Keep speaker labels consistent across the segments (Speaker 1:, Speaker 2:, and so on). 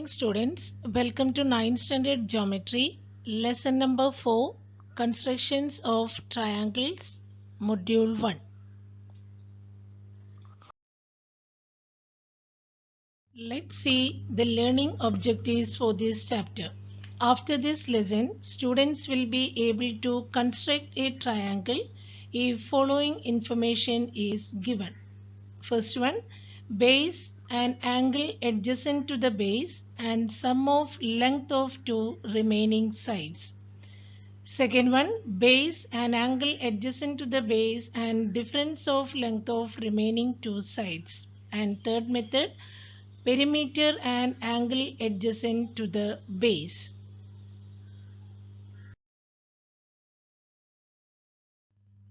Speaker 1: morning students. Welcome to 9th standard geometry lesson number 4, constructions of triangles, module 1. Let's see the learning objectives for this chapter. After this lesson, students will be able to construct a triangle if following information is given. First one, base and angle adjacent to the base and sum of length of two remaining sides. Second one, base and angle adjacent to the base and difference of length of remaining two sides. And third method, perimeter and angle adjacent to the base.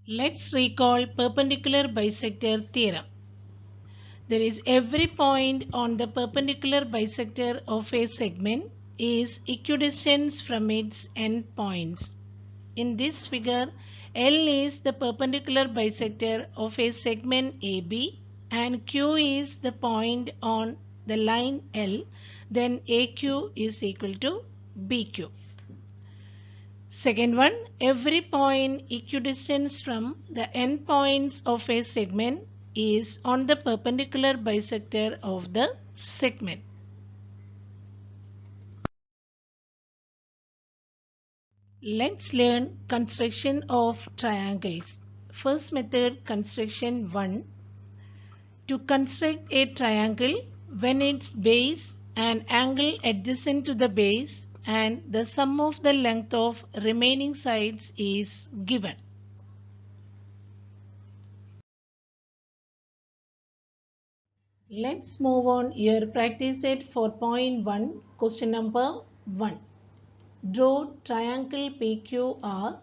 Speaker 1: Let's recall perpendicular bisector theorem. There is every point on the perpendicular bisector of a segment is equidistant from its end points. In this figure, L is the perpendicular bisector of a segment AB and Q is the point on the line L, then AQ is equal to BQ. Second one, every point equidistant from the end points of a segment is on the perpendicular bisector of the segment. Let's learn construction of triangles. First method, construction 1. To construct a triangle when its base and angle adjacent to the base and the sum of the length of remaining sides is given. Let's move on here. Practice it 4.1. Question number 1. Draw triangle PQR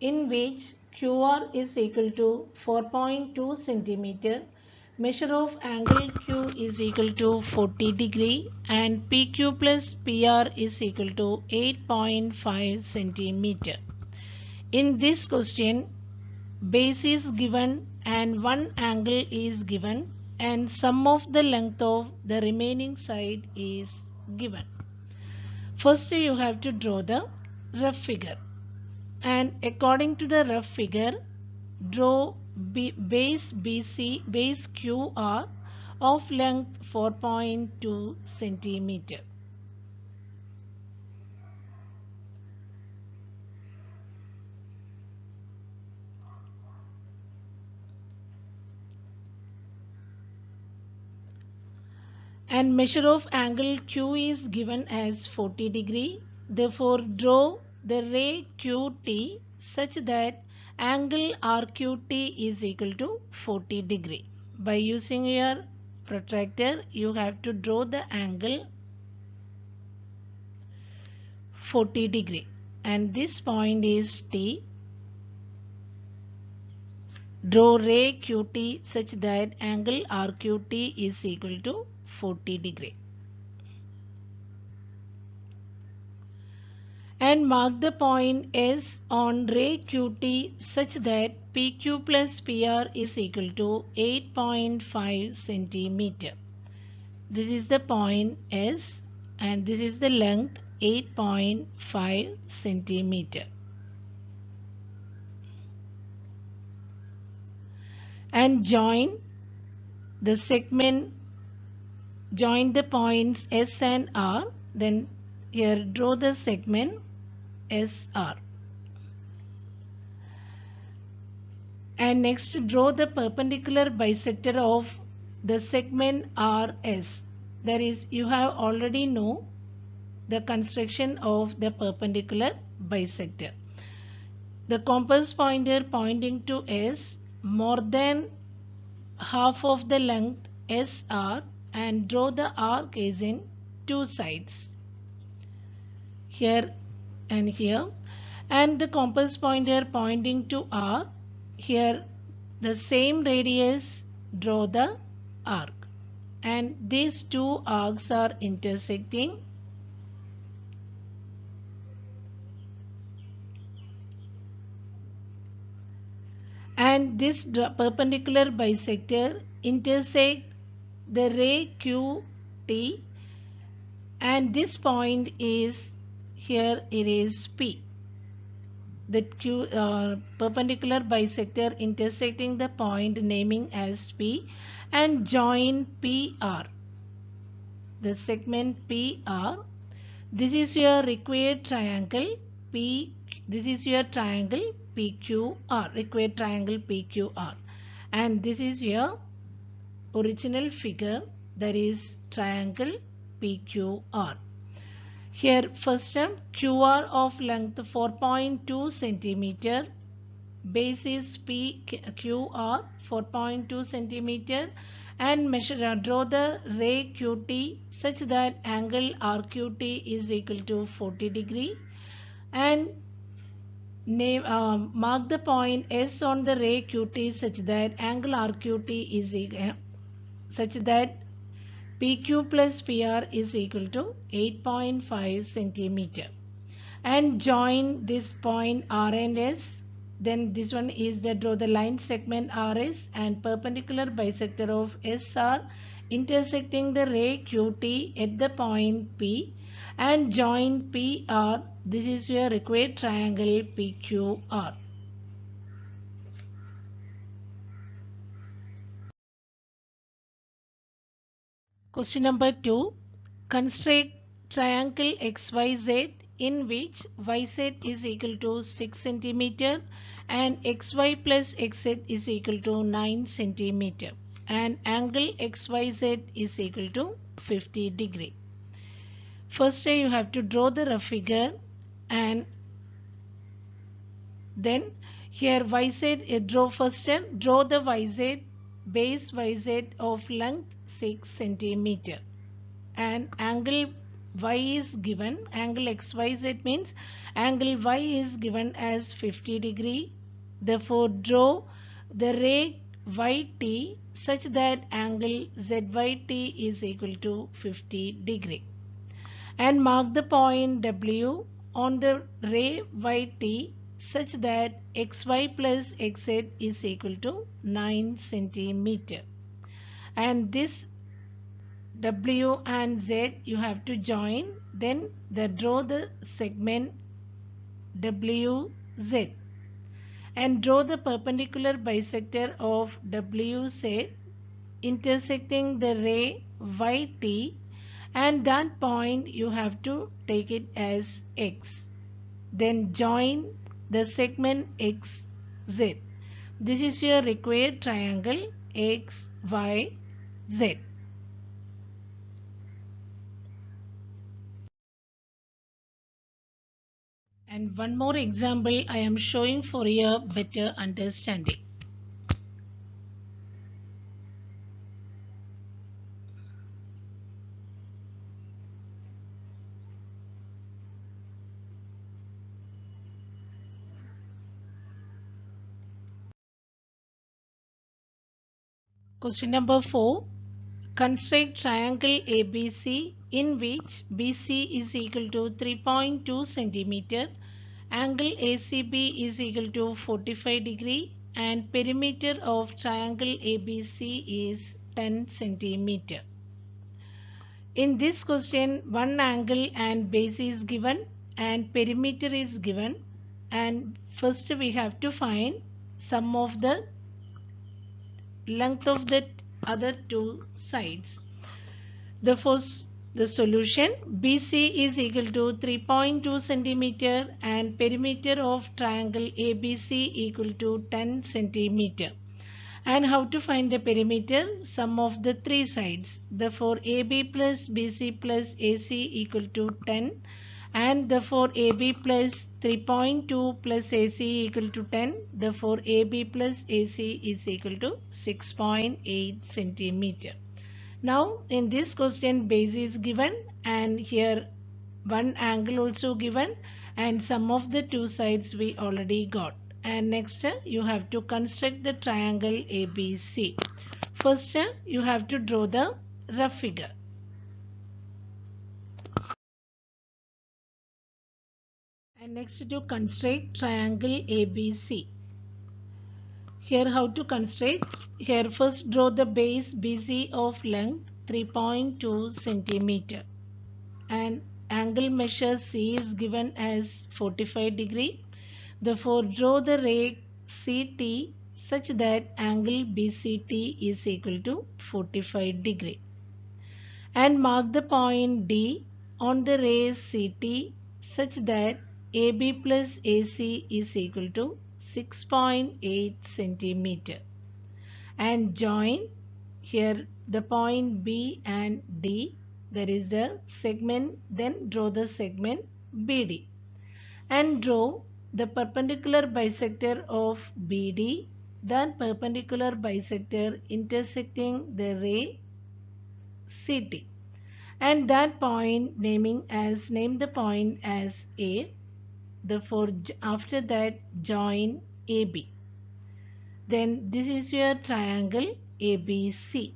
Speaker 1: in which QR is equal to 4.2 cm, measure of angle Q is equal to 40 degree and PQ plus PR is equal to 8.5 cm. In this question, base is given and one angle is given and sum of the length of the remaining side is given. First you have to draw the rough figure, and according to the rough figure, draw base BC, base QR of length 4.2 cm. And measure of angle Q is given as 40 degree. Therefore, draw the ray QT such that angle RQT is equal to 40 degree. By using your protractor, you have to draw the angle 40 degree. And this point is T. Draw ray QT such that angle RQT is equal to 40 degree. And mark the point S on ray QT such that PQ plus PR is equal to 8.5 cm. This is the point S and this is the length 8.5 cm. And join the segment, join the points S and R, then here draw the segment SR. And next draw the perpendicular bisector of the segment RS. That is, you have already know the construction of the perpendicular bisector. The compass pointer pointing to S more than half of the length SR and draw the arc as in two sides, here and here, and the compass pointer pointing to R, here the same radius, draw the arc, and these two arcs are intersecting. And this perpendicular bisector intersect the ray QT and this point is here, it is P. The perpendicular bisector intersecting the point naming as P, and join PR, the segment PR. This is your required triangle P. This is your triangle PQR, required triangle PQR, and this is your original figure, that is triangle PQR. Here first term, QR of length 4.2 centimeter, base is PQR 4.2 centimeter, and draw the ray QT such that angle RQT is equal to 40 degree, and mark the point S on the ray QT such that angle RQT is such that PQ plus PR is equal to 8.5 centimeter, and join this point R and S. Then this one is the draw the line segment RS and perpendicular bisector of SR intersecting the ray QT at the point P, and join PR. This is your required triangle PQR. Question number 2. Construct triangle XYZ in which YZ is equal to 6 cm and XY plus XZ is equal to 9 cm and angle XYZ is equal to 50 degree. First you have to draw the rough figure, and then here YZ, draw the YZ, base YZ of length 6 centimeter, and angle Y is given, angle XYZ means angle Y is given as 50 degree. Therefore draw the ray YT such that angle ZYT is equal to 50 degree, and mark the point W on the ray YT such that XY plus XZ is equal to 9 centimeter, and this W and Z you have to join. Then draw the segment WZ and draw the perpendicular bisector of WZ intersecting the ray YT, and that point you have to take it as X. Then join the segment XZ. This is your required triangle XYZ. And one more example I am showing for your better understanding. Question number 4. Construct triangle ABC in which BC is equal to 3.2 cm, angle ACB is equal to 45 degree, and perimeter of triangle ABC is 10 cm. In this question, one angle and base is given and perimeter is given, and first we have to find sum of the length of the other two sides. The solution, BC is equal to 3.2 centimeter and perimeter of triangle ABC equal to 10 centimeter. And how to find the perimeter? Sum of the three sides. Therefore AB plus BC plus AC equal to 10, and therefore AB plus 3.2 plus AC equal to 10. Therefore AB plus AC is equal to 6.8 centimeter. Now in this question base is given and here one angle also given, and sum of the two sides we already got. And next you have to construct the triangle ABC. First you have to draw the rough figure. And next to construct triangle ABC. Here how to construct? Here first draw the base BC of length 3.2 centimeter. and angle measure C is given as 45 degree. Therefore, draw the ray CT such that angle BCT is equal to 45 degree. And mark the point D on the ray CT such that AB plus AC is equal to 6.8 centimeter. And join here the point B and D, that is the segment, then draw the segment BD and draw the perpendicular bisector of BD, that perpendicular bisector intersecting the ray CT, and that point name the point as A. Therefore, after that join AB. Then this is your triangle ABC.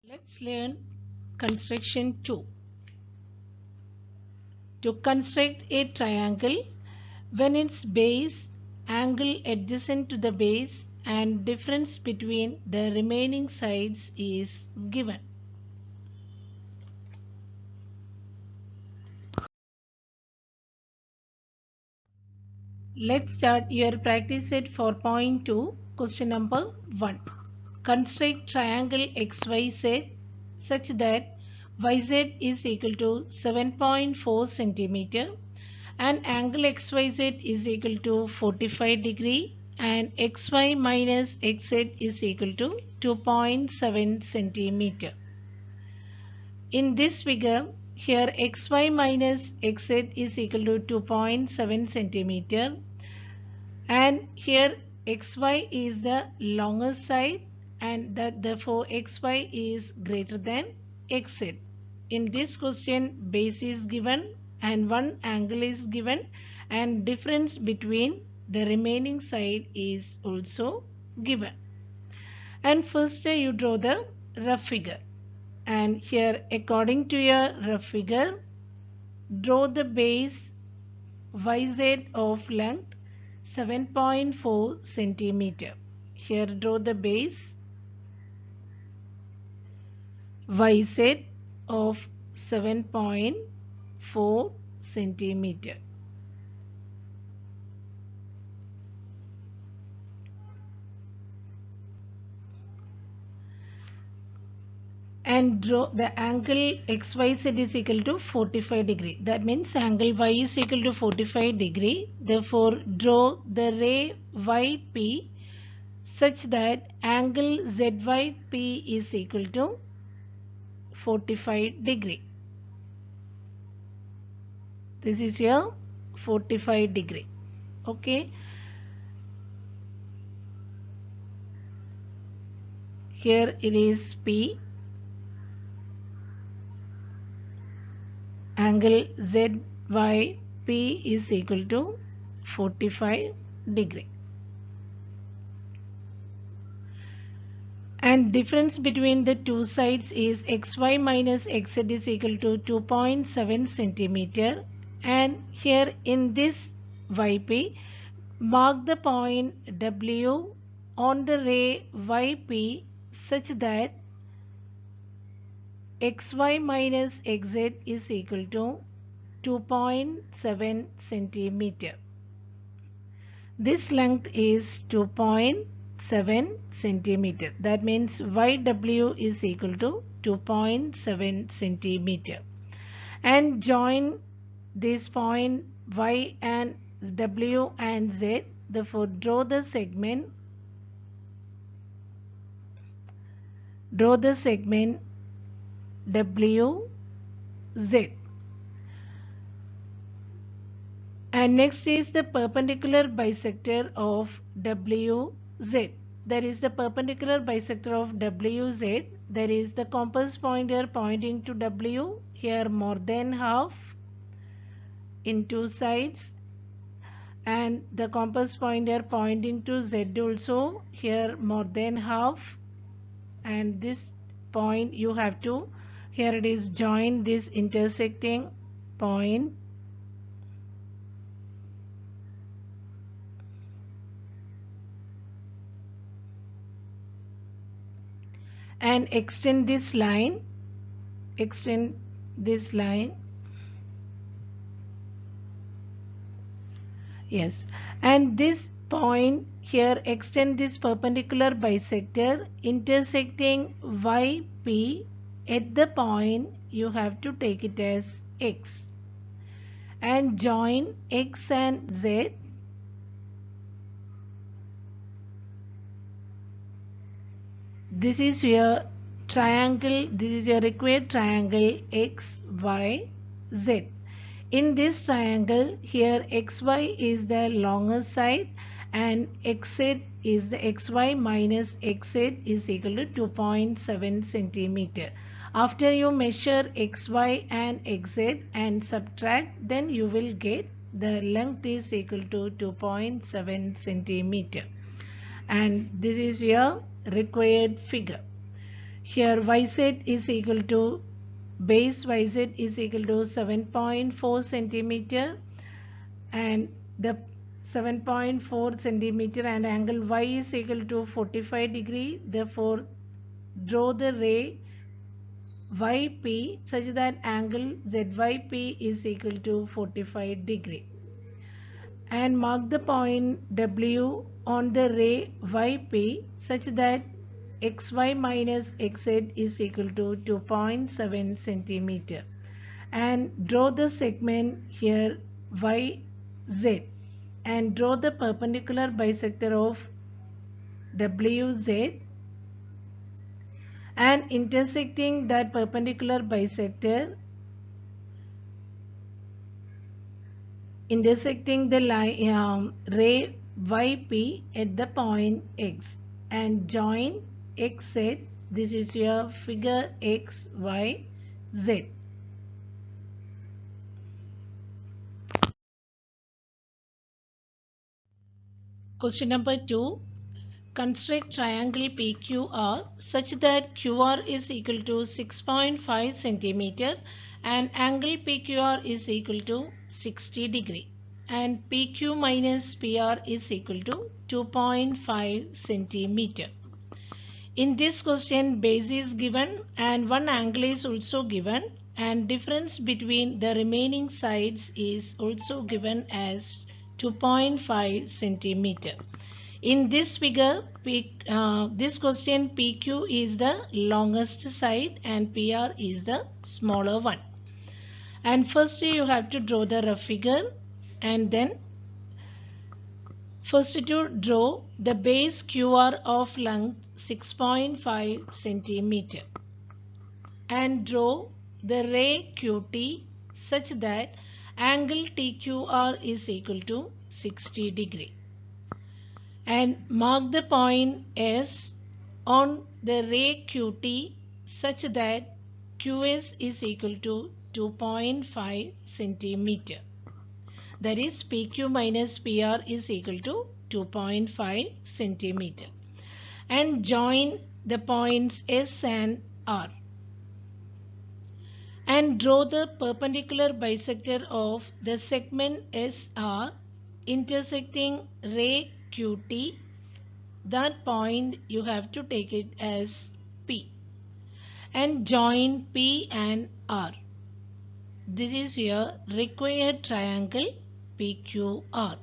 Speaker 1: Let's learn construction 2. To construct a triangle, when its base, angle adjacent to the base and difference between the remaining sides is given. Let's start your practice set 4.2. Question number 1. Construct triangle XYZ such that YZ is equal to 7.4 centimeter and angle XYZ is equal to 45 degree and XY minus XZ is equal to 2.7 centimeter. In this figure, here XY minus XZ is equal to 2.7 centimeter and here XY is the longer side and therefore XY is greater than XZ. In this question, base is given and one angle is given and difference between the remaining side is also given. And first you draw the rough figure, and here according to your rough figure, draw the base YZ of length 7.4 centimeter. Here draw the base YZ of 7.4 centimeter. And draw the angle XYZ is equal to 45 degree. That means angle Y is equal to 45 degree. Therefore, draw the ray YP such that angle ZYP is equal to 45 degree. This is your 45 degree. Okay. Here it is P. Angle ZYP is equal to 45 degree. And difference between the two sides is XY minus XZ is equal to 2.7 centimeter. And here in this YP, mark the point W on the ray YP such that XY minus XZ is equal to 2.7 centimeter. This length is 2.7 centimeter. That means YW is equal to 2.7 centimeter. And join this point Y and W and Z. Therefore, draw the segment WZ. And next is the perpendicular bisector of WZ. That is the perpendicular bisector of WZ. That is the compass pointer pointing to W. Here more than half in two sides. And the compass pointer pointing to Z also. Here more than half. And this point you have to, here it is, join this intersecting point and extend this line. Extend this line. Yes, and this point here, extend this perpendicular bisector intersecting YP. At the point you have to take it as X, and join X and Z. This is your triangle, this is your required triangle XYZ. In this triangle, here XY is the longer side and XZ is the XY minus XZ is equal to 2.7 centimeter. After you measure XY and XZ and subtract, then you will get the length is equal to 2.7 centimeter. And this is your required figure. Here YZ is equal to, base YZ is equal to 7.4 centimeter, and the 7.4 centimeter and angle Y is equal to 45 degree. Therefore, draw the ray YP such that angle ZYP is equal to 45 degree, and mark the point W on the ray YP such that XY minus XZ is equal to 2.7 centimeter, and draw the segment here YZ and draw the perpendicular bisector of WZ, and intersecting that perpendicular bisector, intersecting the line ray YP at the point X, and join XZ. This is your figure XYZ. Question number 2. Construct triangle PQR such that QR is equal to 6.5 centimeter and angle PQR is equal to 60 degree, and PQ minus PR is equal to 2.5 centimeter. In this question, base is given and one angle is also given, and difference between the remaining sides is also given as 2.5 centimeter. In this figure, this question PQ is the longest side and PR is the smaller one. And first you have to draw the rough figure, and then first to draw the base QR of length 6.5 centimeter, and draw the ray QT such that angle TQR is equal to 60 degree. And mark the point S on the ray QT such that QS is equal to 2.5 centimeter. That is PQ minus PR is equal to 2.5 centimeter. And join the points S and R. And draw the perpendicular bisector of the segment SR intersecting ray QT. That point you have to take it as P, and join P and R. This is your required triangle PQR.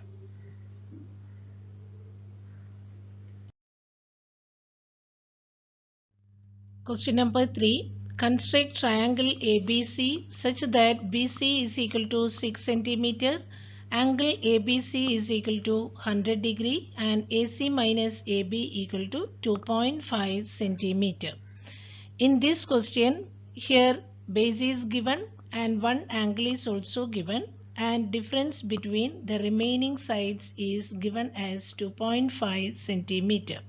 Speaker 1: Question number 3. Construct triangle ABC such that BC is equal to 6 centimeter, angle ABC is equal to 100 degree, and AC minus AB equal to 2.5 centimeter. In this question, here base is given and one angle is also given, and difference between the remaining sides is given as 2.5 centimeter.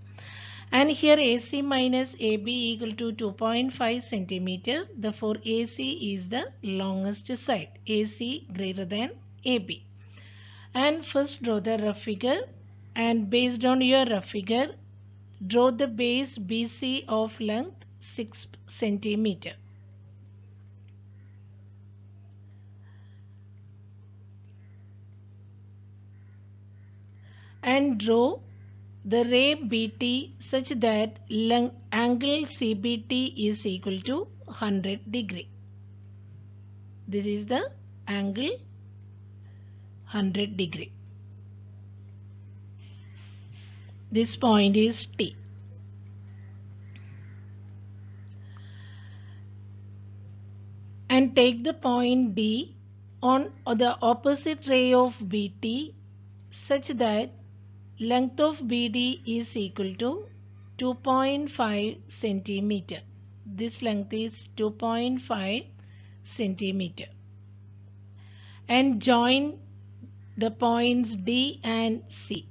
Speaker 1: And here AC minus AB equal to 2.5 centimeter. Therefore, AC is the longest side. AC greater than AB. And first draw the rough figure, and based on your rough figure, draw the base BC of length 6 centimeter. And draw the ray BT such that angle CBT is equal to 100 degree. This is the angle 100 degree. This point is T. And take the point D on the opposite ray of BT such that length of BD is equal to 2.5 centimeter. This length is 2.5 centimeter. And join the points D and C.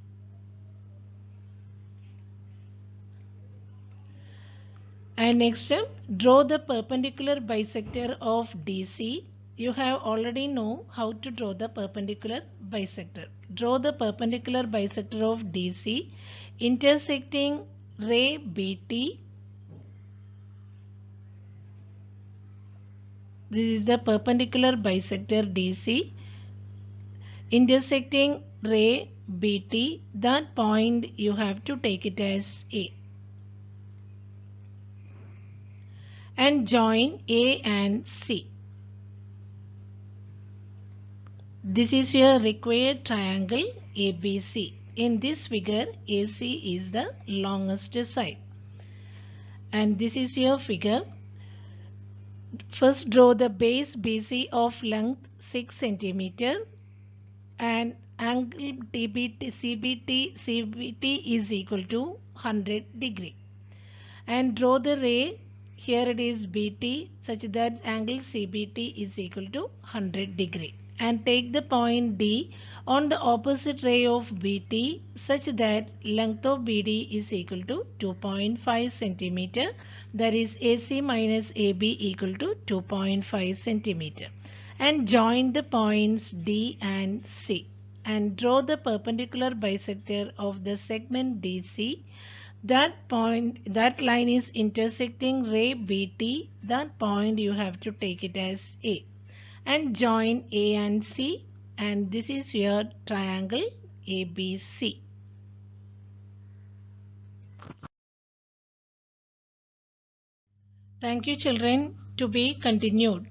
Speaker 1: And next step, draw the perpendicular bisector of DC. You have already know how to draw the perpendicular bisector. Draw the perpendicular bisector of DC intersecting ray BT. This is the perpendicular bisector DC intersecting ray BT. That point you have to take it as A. And join A and C. This is your required triangle ABC. In this figure, AC is the longest side. And this is your figure. First draw the base BC of length 6 centimeter and angle CBT is equal to 100 degree. And draw the ray, here it is BT, such that angle CBT is equal to 100 degree. And take the point D on the opposite ray of BT such that length of BD is equal to 2.5 centimeter. That is AC minus AB equal to 2.5 centimeter. And join the points D and C. And draw the perpendicular bisector of the segment DC. That line is intersecting ray BT. That point you have to take it as A. And join A and C, and this is your triangle ABC. Thank you children. To be continued.